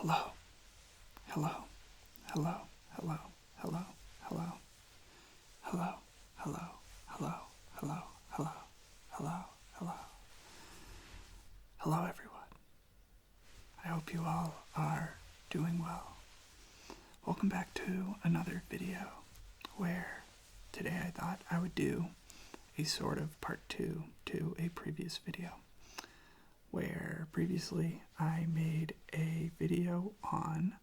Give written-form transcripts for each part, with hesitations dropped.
Hello, hello, hello, hello, hello, hello, hello, hello, hello, hello, hello, hello, hello. Hello, everyone. I hope you all are doing well. Welcome back to another video where today I thought I would do a sort of part 2 to a previous video, where previously I made a video on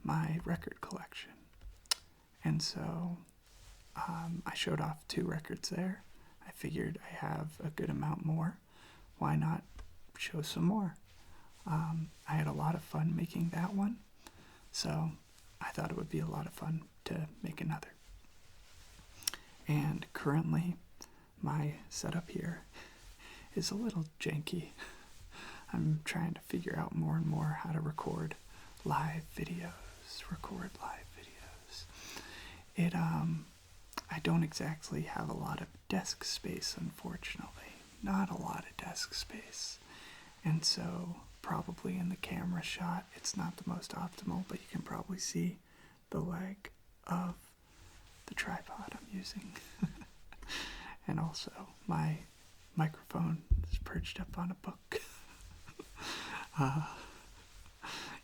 my record collection. And so I showed off 2 records there. I figured I have a good amount more. Why not show some more? I had a lot of fun making that one, so I thought it would be a lot of fun to make another. And currently, my setup here is a little janky. I'm trying to figure out more and more how to record live videos. I don't exactly have a lot of desk space, unfortunately. Not a lot of desk space. And so, probably in the camera shot, it's not the most optimal, but you can probably see the leg of the tripod I'm using. And also, my microphone is perched up on a book.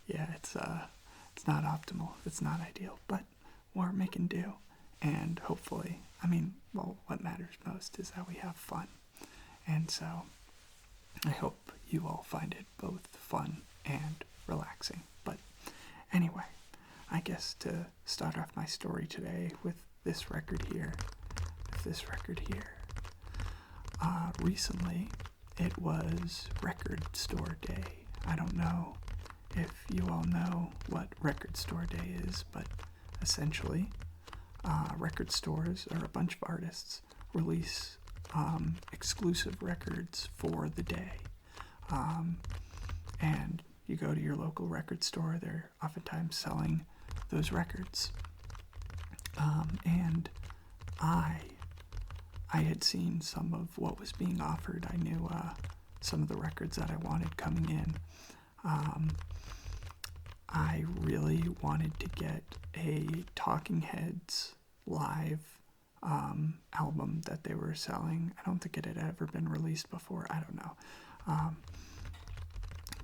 Yeah, it's not optimal. It's not ideal, but we're making do. And hopefully, what matters most is that we have fun. And so, I hope you all find it both fun and relaxing. But anyway, I guess to start off my story today with this record here. Recently, it was Record Store Day. I don't know if you all know what Record Store Day is, but essentially, record stores or a bunch of artists release exclusive records for the day. And you go to your local record store, they're oftentimes selling those records. And I had seen some of what was being offered. I knew some of the records that I wanted coming in. I really wanted to get a Talking Heads live album that they were selling. I don't think it had ever been released before. I don't know.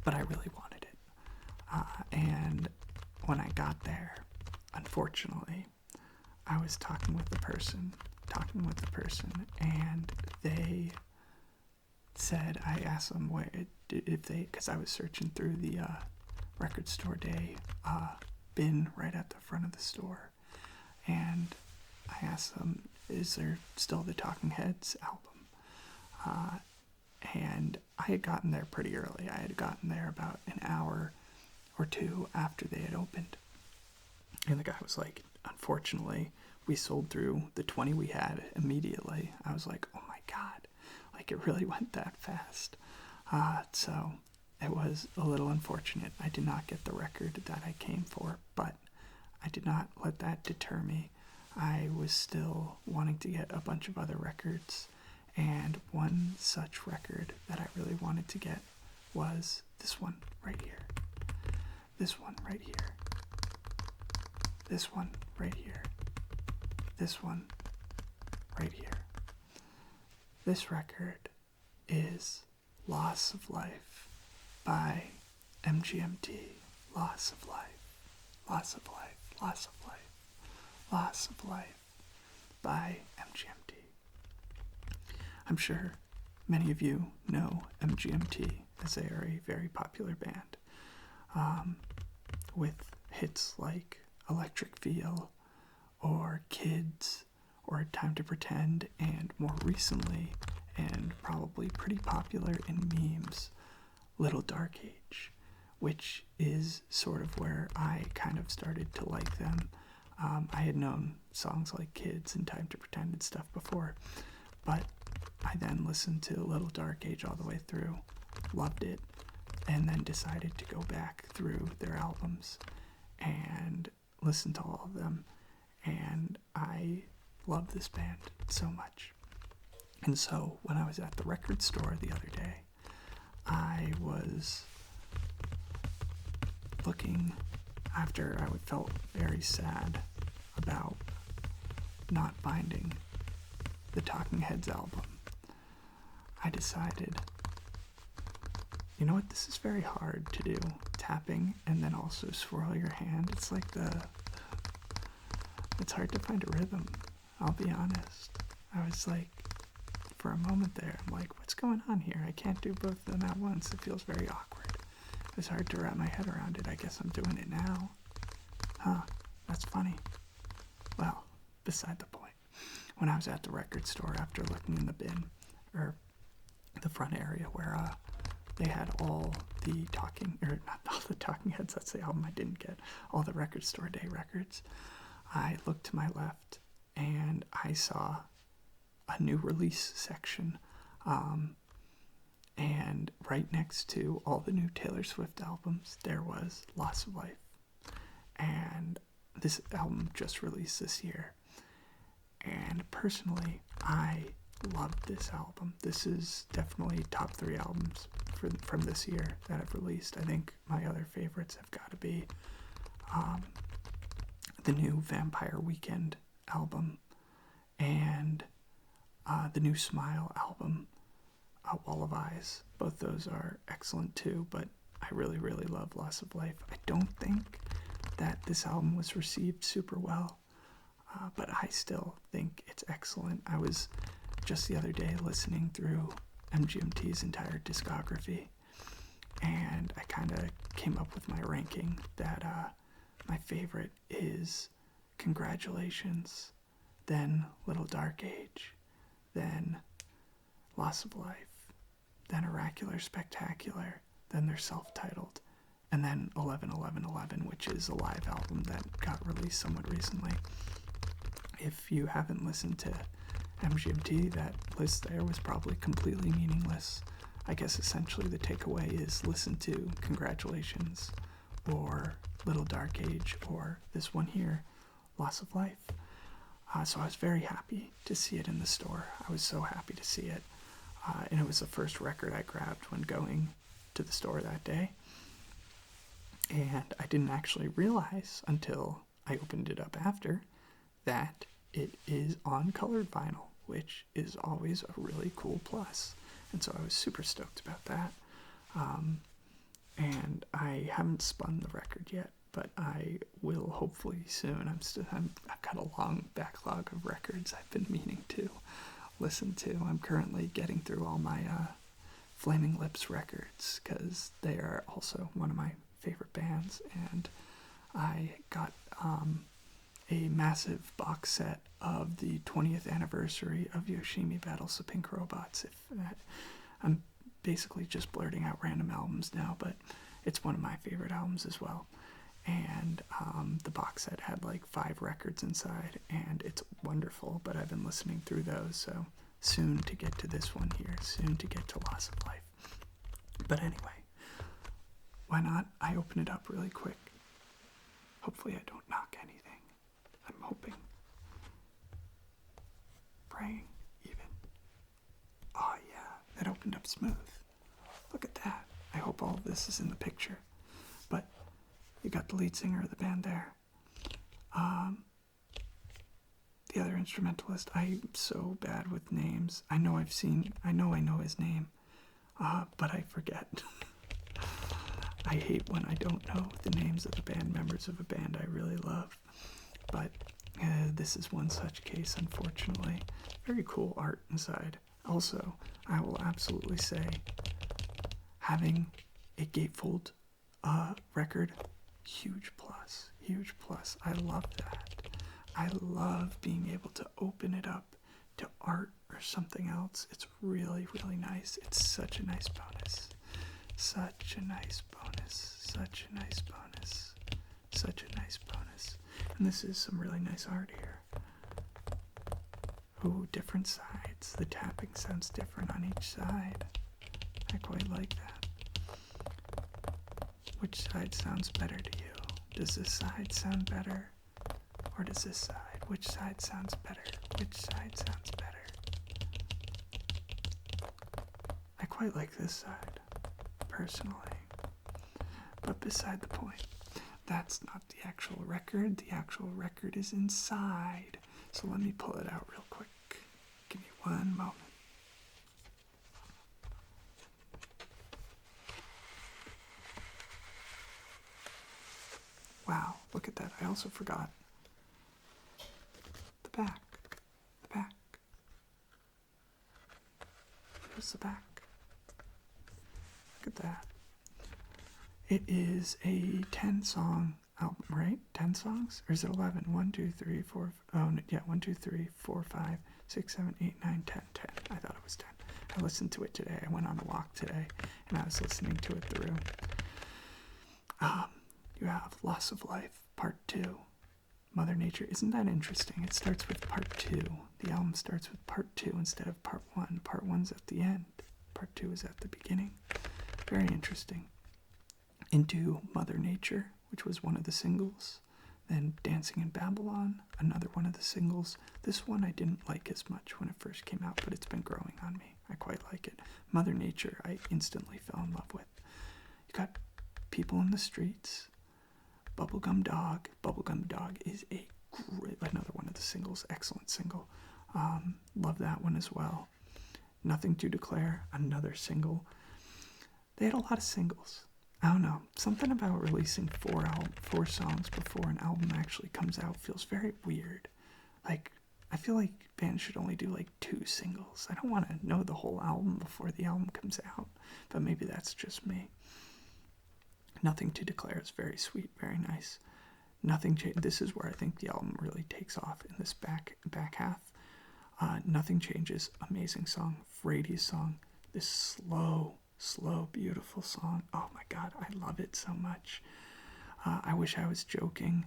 But I really wanted it. And when I got there, unfortunately, I was talking with the person, and they said, I asked them because I was searching through the Record Store Day bin right at the front of the store, and I asked them, is there still the Talking Heads album? And I had gotten there pretty early. I had gotten there about an hour or 2 after they had opened. And the guy was like, unfortunately, we sold through the 20 we had immediately. I was like, oh my God, like it really went that fast. So it was a little unfortunate. I did not get the record that I came for, but I did not let that deter me. I was still wanting to get a bunch of other records, and one such record that I really wanted to get was this one right here. This one right here. This one right here. This one right here. This record is Loss of Life by MGMT. Loss of Life. Loss of Life. Loss of Life. Loss of Life by MGMT. I'm sure many of you know MGMT, as they are a very popular band, with hits like Electric Feel or Kids or Time to Pretend, and more recently, and probably pretty popular in memes, Little Dark Age, which is sort of where I kind of started to like them. I had known songs like Kids and Time to Pretend and stuff before, but I then listened to Little Dark Age all the way through, loved it, and then decided to go back through their albums and listen to all of them, and I love this band so much. And so when I was at the record store the other day, I was looking after I felt very sad about not finding the Talking Heads album, I decided, you know what, this is very hard to do, tapping and then also swirl your hand. It's like it's hard to find a rhythm, I'll be honest. I was like, for a moment there, I'm like, what's going on here? I can't do both of them at once. It feels very awkward. It was hard to wrap my head around it. I guess I'm doing it now. Huh, that's funny. Well, beside the point. When I was at the record store after looking in the bin, or the front area where they had all the not all the Talking Heads, that's the album I didn't get, all the record store day records, I looked to my left and I saw a new release section, and right next to all the new Taylor Swift albums, there was Loss of Life. And this album just released this year. And personally, I loved this album. This is definitely top 3 albums from this year that have released. I think my other favorites have got to be the new Vampire Weekend album and the new Smile album, Wall of Eyes. Both those are excellent too, but I really, really love Loss of Life. I don't think that this album was received super well, but I still think it's excellent. I was just the other day listening through MGMT's entire discography, and I kind of came up with my ranking that my favorite is Congratulations, then Little Dark Age, then Loss of Life, then Oracular Spectacular, then their self-titled, and then 11-11-11, which is a live album that got released somewhat recently. If you haven't listened to MGMT, that list there was probably completely meaningless. I guess essentially the takeaway is listen to Congratulations or Little Dark Age or this one here, Loss of Life. So I was very happy to see it in the store. I was so happy to see it. And it was the first record I grabbed when going to the store that day. And I didn't actually realize until I opened it up after that it is on colored vinyl, which is always a really cool plus. And so I was super stoked about that. And I haven't spun the record yet, but I will hopefully soon. I've got a long backlog of records I've been meaning to listen to. I'm currently getting through all my Flaming Lips records because they are also one of my favorite bands, and I got a massive box set of the 20th anniversary of Yoshimi Battles the Pink Robots. I'm basically just blurting out random albums now, but it's one of my favorite albums as well. And the box set had like 5 records inside, and it's wonderful, but I've been listening through those, so soon to get to this one here, soon to get to Loss of Life. But anyway, why not? I open it up really quick. Hopefully I don't knock anything. I'm hoping. Praying, even. Oh yeah, that opened up smooth. Look at that. I hope all of this is in the picture. But you got the lead singer of the band there. The other instrumentalist, I'm so bad with names. I know I know his name, but I forget. I hate when I don't know the names of the band members of a band I really love. But this is one such case, unfortunately. Very cool art inside. Also, I will absolutely say, having a gatefold record, huge plus, huge plus. I love that. I love being able to open it up to art or something else. It's really, really nice. It's such a nice bonus. Such a nice bonus. Such a nice bonus. Such a nice bonus. And this is some really nice art here. Ooh, different sides. The tapping sounds different on each side. I quite like that. Which side sounds better to you? Does this side sound better? Or does this side? Which side sounds better? Which side sounds better? I quite like this side, personally. But beside the point. That's not the actual record. The actual record is inside. So let me pull it out real quick. Give me one moment. Wow, look at that. I also forgot the back. The back. Here's the back. Look at that. It is a 10-song album, right? 10 songs? Or is it 11? 1, 2, 3, 4. Oh, yeah, 1, 2, 3, 4, 5, 6, 7, 8, 9, 10. 10. I thought it was 10. I listened to it today. I went on a walk today, and I was listening to it through. You have Loss of Life, Part 2. Mother Nature. Isn't that interesting? It starts with Part 2. The album starts with Part 2 instead of Part 1. Part 1's at the end. Part 2 is at the beginning. Very interesting. Into Mother Nature, which was one of the singles. Then Dancing in Babylon, another one of the singles. This one I didn't like as much when it first came out, but it's been growing on me. I quite like it. Mother Nature, I instantly fell in love with. You got People in the Streets, Bubblegum Dog. Bubblegum Dog is a great, another one of the singles, excellent single. Love that one as well. Nothing to Declare, another single. They had a lot of singles. I don't know, something about releasing four songs before an album actually comes out feels very weird. Like, I feel like bands should only do like 2 singles. I don't want to know the whole album before the album comes out, but maybe that's just me. Nothing to Declare is very sweet, very nice. This is where I think the album really takes off in this back half. Nothing Changes, amazing song. Frady's song, this slow, beautiful song. Oh my God, I love it so much. I Wish I Was Joking.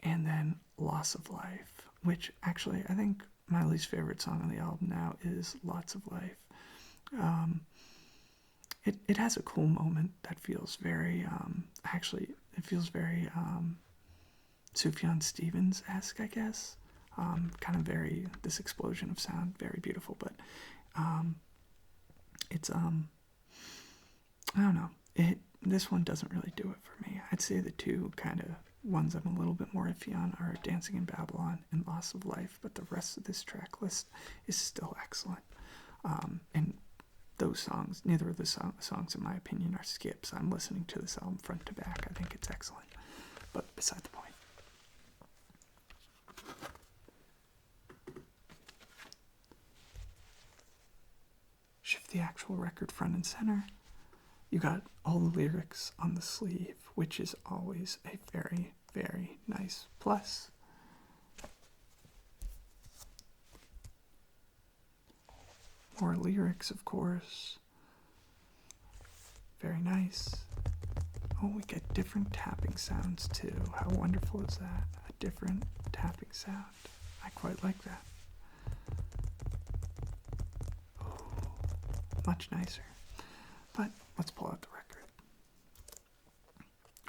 And then Loss of Life, which actually I think my least favorite song on the album now is Lots of Life. It has a cool moment that feels very, it feels very Sufjan Stevens-esque, I guess. Kind of very, this explosion of sound, very beautiful, but it's, I don't know, this one doesn't really do it for me. I'd say the 2 kind of ones I'm a little bit more iffy on are Dancing in Babylon and Loss of Life, but the rest of this track list is still excellent. And those songs, neither of the songs in my opinion are skips. I'm listening to this album front to back. I think it's excellent, but beside the point. Shift the actual record front and center. You got all the lyrics on the sleeve, which is always a very, very nice plus. More lyrics, of course. Very nice. Oh, we get different tapping sounds too. How wonderful is that? A different tapping sound. I quite like that. Oh, much nicer. But let's pull out the record.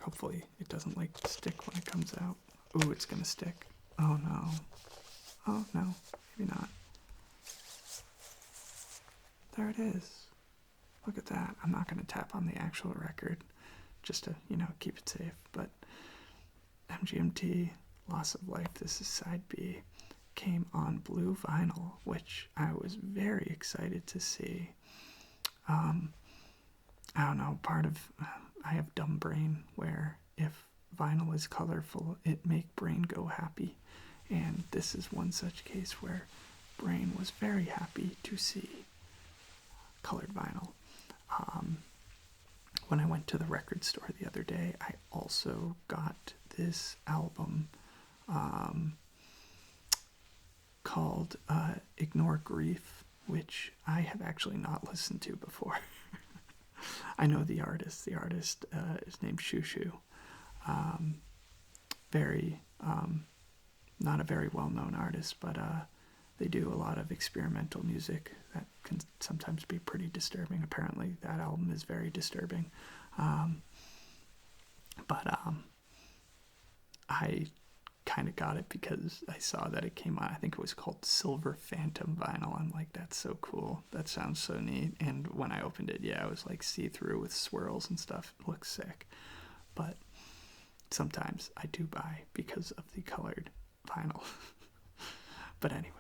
Hopefully it doesn't like stick when it comes out. Ooh, it's gonna stick. Oh no. Oh no, maybe not. There it is. Look at that. I'm not going to tap on the actual record just to, keep it safe. But MGMT, Loss of Life, this is side B, came on blue vinyl, which I was very excited to see. I don't know, I have dumb brain where if vinyl is colorful, it make brain go happy. And this is one such case where brain was very happy to see colored vinyl. When I went to the record store the other day, I also got this album called Ignore Grief, which I have actually not listened to before. I know the artist. The artist is named Shushu. Very, not a very well-known artist, but they do a lot of experimental music that can sometimes be pretty disturbing. Apparently, that album is very disturbing. I kind of got it because I saw that it came on. I think it was called Silver Phantom vinyl. I'm like, that's so cool. That sounds so neat. And when I opened it, yeah, it was like see-through with swirls and stuff. It looks sick. but sometimes I do buy because of the colored vinyl. But anyway,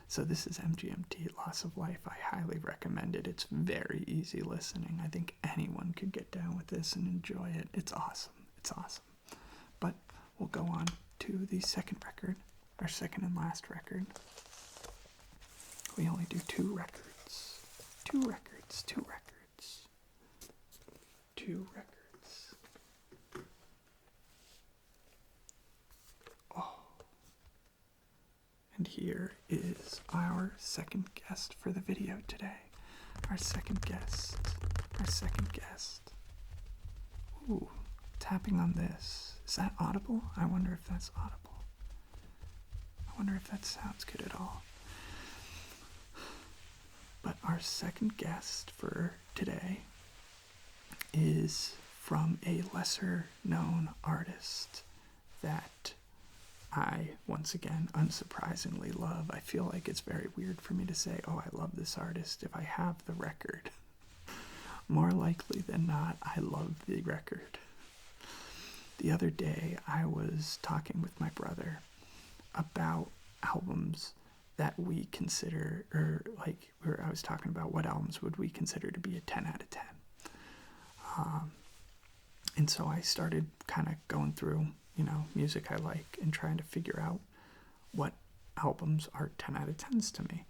so this is MGMT, Loss of Life. I highly recommend it. It's very easy listening. I think anyone could get down with this and enjoy it. It's awesome. It's awesome. But we'll go on to the second record, our second and last record. We only do two records. Two records. Oh. And here is our second guest for the video today. Our second guest. Ooh, tapping on this. Is that audible? I wonder if that's audible. I wonder if that sounds good at all. But our second guest for today is from a lesser known artist that I, once again, unsurprisingly love. I feel like it's very weird for me to say, oh, I love this artist if I have the record. More likely than not, I love the record. The other day, I was talking with my brother about albums that we consider, I was talking about what albums would we consider to be a 10 out of 10. And so I started kind of going through, music I like and trying to figure out what albums are 10 out of 10s to me.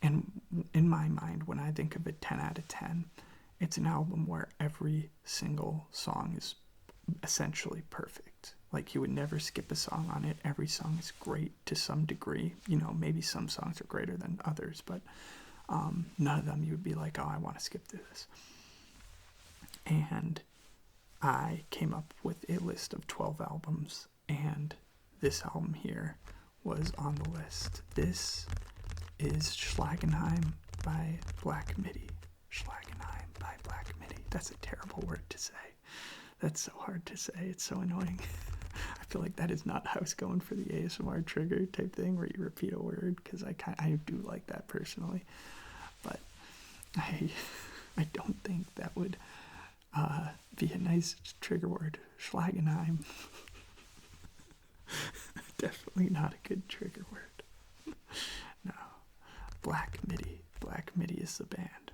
And in my mind, when I think of a 10 out of 10, it's an album where every single song is essentially perfect. Like, you would never skip a song on it. Every song is great to some degree. Maybe some songs are greater than others, but none of them you would be like, oh, I want to skip this. And I came up with a list of 12 albums, and this album here was on the list. This is Schlagenheim by Black Midi. Schlagenheim by Black Midi. That's a terrible word to say. That's so hard to say. It's so annoying. I feel like that is not how I was going for the ASMR trigger type thing where you repeat a word, because I do like that personally. But I don't think that would be a nice trigger word. Schlagenheim. Definitely not a good trigger word. No. Black Midi. Black Midi is the band.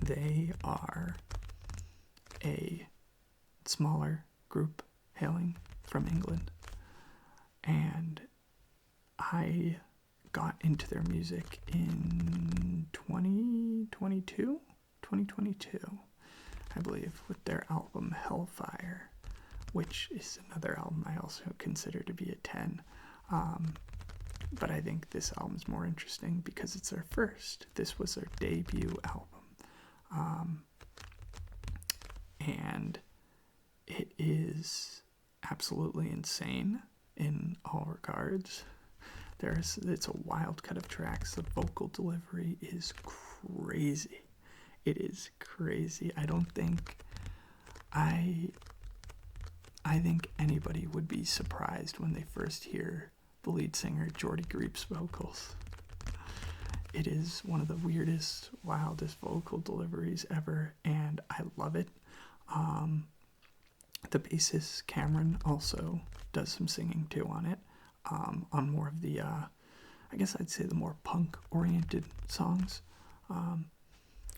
They are a smaller group hailing from England, and I got into their music in 2022, I believe, with their album Hellfire, which is another album I also consider to be a 10. But I think this album is more interesting because it's their first. This was their debut album. And it is absolutely insane in all regards. It's a wild cut of tracks. The vocal delivery is crazy. It is crazy. I think anybody would be surprised when they first hear the lead singer Jordy Greep's vocals. It is one of the weirdest, wildest vocal deliveries ever, and I love it. The bassist Cameron also does some singing too on it, on more of the, I guess I'd say the more punk-oriented songs.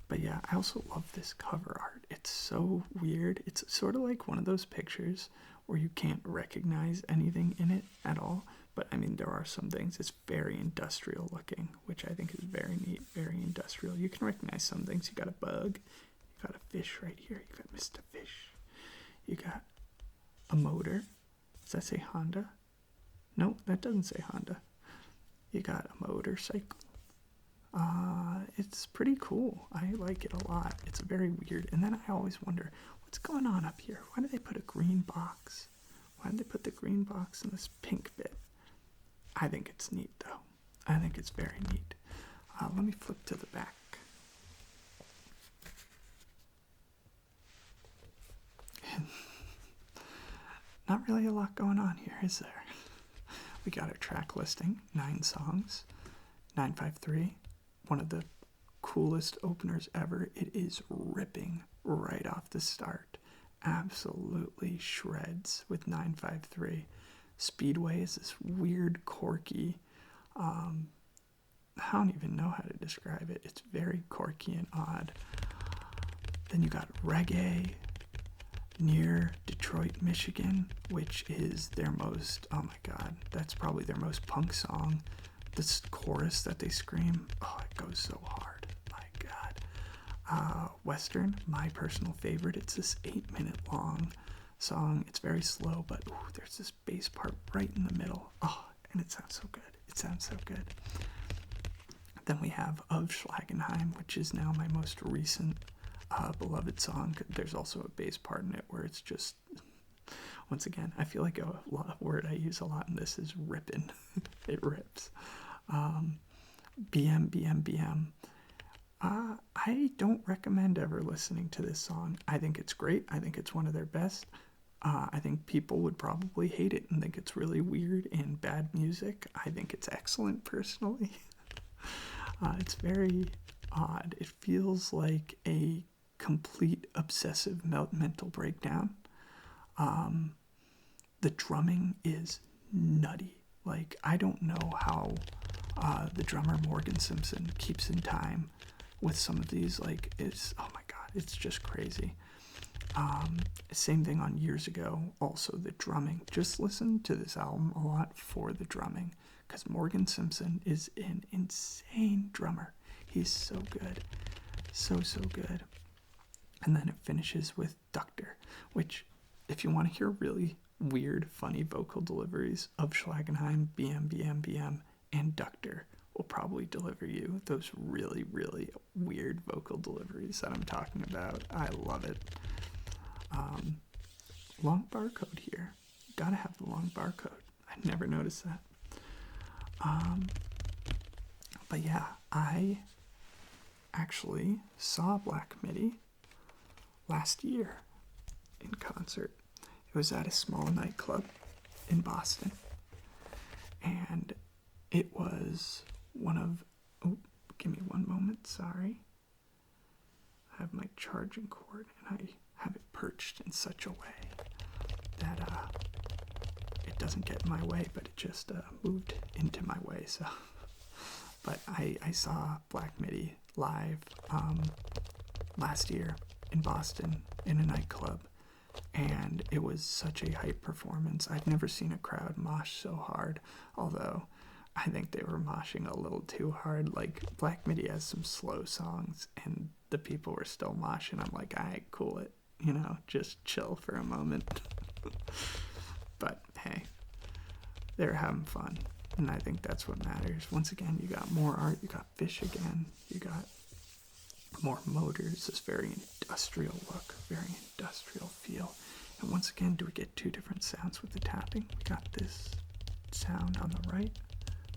But yeah, I also love this cover art. It's so weird. It's sort of like one of those pictures where you can't recognize anything in it at all. But I mean, there are some things. It's very industrial looking, which I think is very neat, very industrial. You can recognize some things. You got a bug. You got a fish right here. You got Mr. Fish. You got a motor. Does that say Honda? No, that doesn't say Honda. You got a motorcycle. It's pretty cool. I like it a lot. It's very weird. And then I always wonder, what's going on up here? Why did they put a green box? Why did they put the green box in this pink bit? I think it's neat, though. I think it's very neat. Let me flip to the back. Not really a lot going on here, is there? We got our track listing, 9 songs, 953, one of the coolest openers ever. It is ripping right off the start. absolutely shreds with 953. Speedway is this weird, quirky, I don't even know how to describe it. It's very quirky and odd. Then you got Reggae, near Detroit, Michigan, which is their most, oh my god, that's probably their most punk song. This chorus that they scream, oh, it goes so hard. My god. Western, my personal favorite. It's this 8-minute long song. It's very slow, but ooh, there's this bass part right in the middle. Oh, and it sounds so good. It sounds so good. Then we have Of Schlagenheim, which is now my most recent beloved song. There's also a bass part in it where it's just, once again, I feel like a word I use a lot in this is ripping. It rips. BM, BM, BM. I don't recommend ever listening to this song. I think it's great. I think it's one of their best. I think people would probably hate it and think it's really weird and bad music. I think it's excellent, personally. It's very odd. It feels like a complete obsessive mental breakdown. The drumming is nutty. Like, I don't know how the drummer Morgan Simpson keeps in time with some of these. Like, it's, oh my god, it's just crazy. Same thing on Years Ago. Also, the drumming. Just listen to this album a lot for the drumming, because Morgan Simpson is an insane drummer. He's so good. So good. And then it finishes with Doctor, which, if you want to hear really weird, funny vocal deliveries, Of Schlagenheim, BM, BM, BM, and Doctor will probably deliver you those really, really weird vocal deliveries that I'm talking about. I love it. Long barcode here. Gotta have the long barcode. I never noticed that. But yeah, I actually saw Black Midi last year in concert. It was at a small nightclub in Boston, and it was one of, oh, give me one moment, sorry. I have my charging cord, and I have it perched in such a way that it doesn't get in my way, but it just moved into my way. So, but I saw Black Midi live last year in Boston in a nightclub, and it was such a hype performance. I've never seen a crowd mosh so hard, although I think they were moshing a little too hard. Like, Black Midi has some slow songs, and the people were still moshing. I'm like, all right, cool it, just chill for a moment. But hey, they're having fun, and I think that's what matters. Once again, you got more art, you got fish again, you got more motors, this very industrial look, very industrial feel. And once again, do we get two different sounds with the tapping? We got this sound on the right,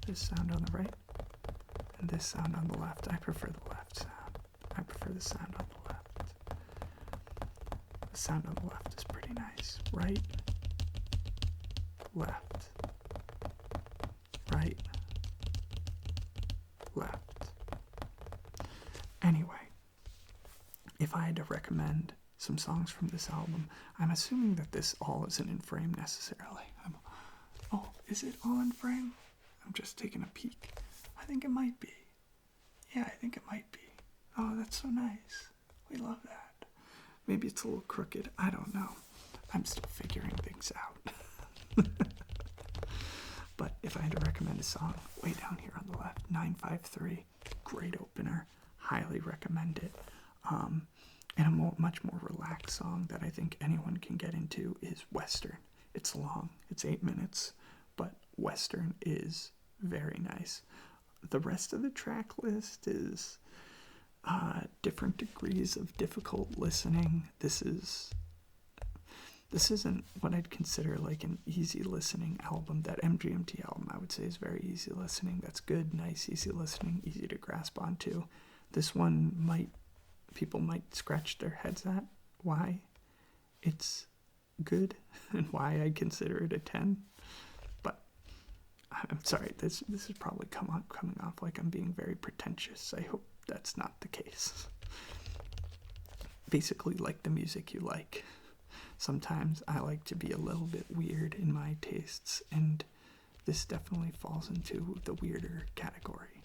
this sound on the right, and this sound on the left. I prefer the left sound. I prefer the sound on the left. The sound on the left is pretty nice. Right, left, right, left. Anyway, if I had to recommend some songs from this album, I'm assuming that this all isn't in frame necessarily. Oh, is it all in frame? I'm just taking a peek. I think it might be. Yeah, I think it might be. Oh, that's so nice. We love that. Maybe it's a little crooked. I don't know. I'm still figuring things out. But if I had to recommend a song, way down here on the left, 953, great opener. Highly recommend it. And a much more relaxed song that I think anyone can get into is Western. It's long. It's 8 minutes. But Western is very nice. The rest of the track list is different degrees of difficult listening. This isn't what I'd consider like an easy listening album. That MGMT album, I would say, is very easy listening. That's good, nice, easy listening, easy to grasp onto. This one people might scratch their heads at why it's good and why I consider it a 10. But I'm sorry, this is probably coming off like I'm being very pretentious. I hope that's not the case. Basically, like the music you like. sometimes I like to be a little bit weird in my tastes, and this definitely falls into the weirder category.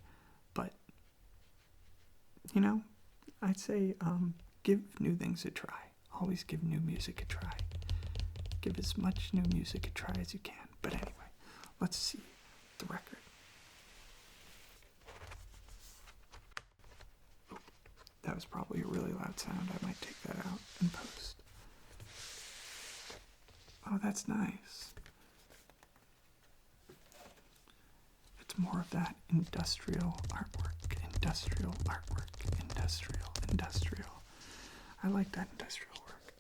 But, you know, I'd say give new things a try. Always give new music a try. Give as much new music a try as you can. But anyway, let's see the record. Oh, that was probably a really loud sound. I might take that out in post. Oh, that's nice. It's more of that industrial artwork, industrial artwork, industrial. I like that industrial work.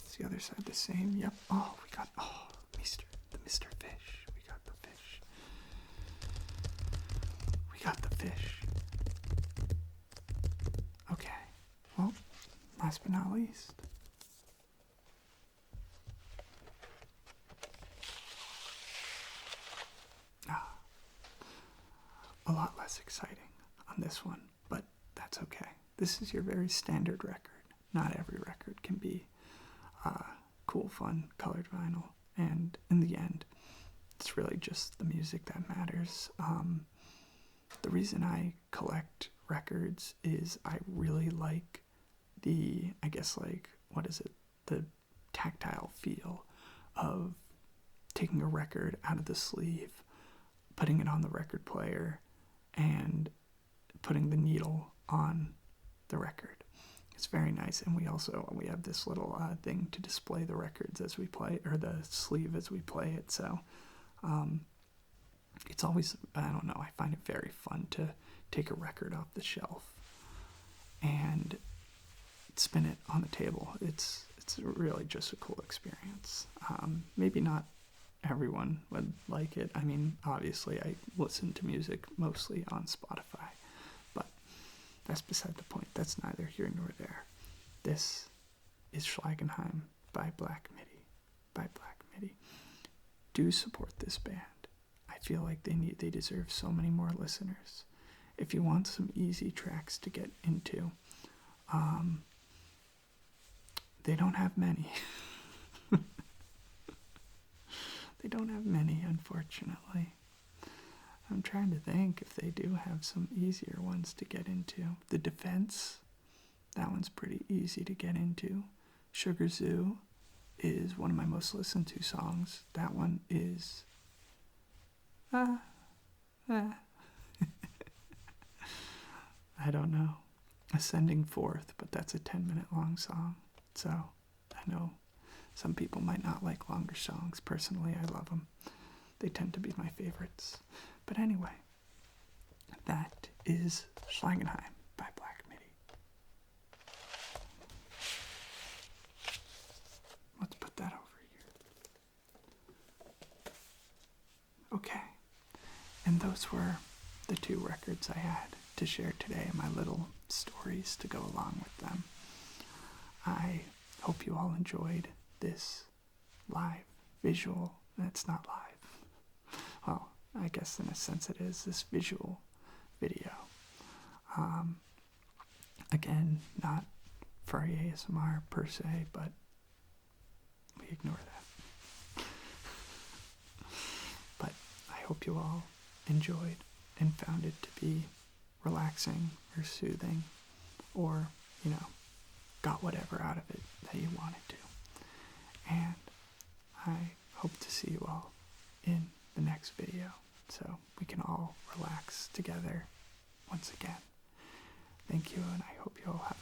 Is the other side the same? Yep. Oh, we got, the Mr. Fish. We got the fish. We got the fish. Okay. Well, last but not least. A lot less exciting on this one, but that's okay. This is your very standard record. Not every record can be cool, fun, colored vinyl, and in the end, it's really just the music that matters. The reason I collect records is I really like the tactile feel of taking a record out of the sleeve, putting it on the record player, and putting the needle on the record. It's very nice, and we have this little thing to display the records as we play, or the sleeve as we play it. So it's always, I don't know, I find it very fun to take a record off the shelf and spin it on the table. It's really just a cool experience. Maybe not everyone would like it. I mean, obviously I listen to music mostly on Spotify, but that's beside the point. That's neither here nor there. This is Schlagenheim by Black Midi. Do support this band. I feel like they deserve so many more listeners. If you want some easy tracks to get into, they don't have many. They don't have many, unfortunately. I'm trying to think if they do have some easier ones to get into. The Defense, that one's pretty easy to get into. Sugar Zoo is one of my most listened to songs. That one is... I don't know. Ascending Forth, but that's a 10-minute long song. So, I know some people might not like longer songs. Personally, I love them. They tend to be my favorites. But anyway, that is Schlagenheim by Black Midi. Let's put that over here. Okay. And those were the 2 records I had to share today, my little stories to go along with them. I hope you all enjoyed this live visual. It's not live. Well, I guess in a sense it is, this visual video. Again, not furry ASMR per se, but we ignore that. But I hope you all enjoyed and found it to be relaxing or soothing, or, got whatever out of it that you wanted to. And I hope to see you all in the next video so we can all relax together once again. Thank you, and I hope you all have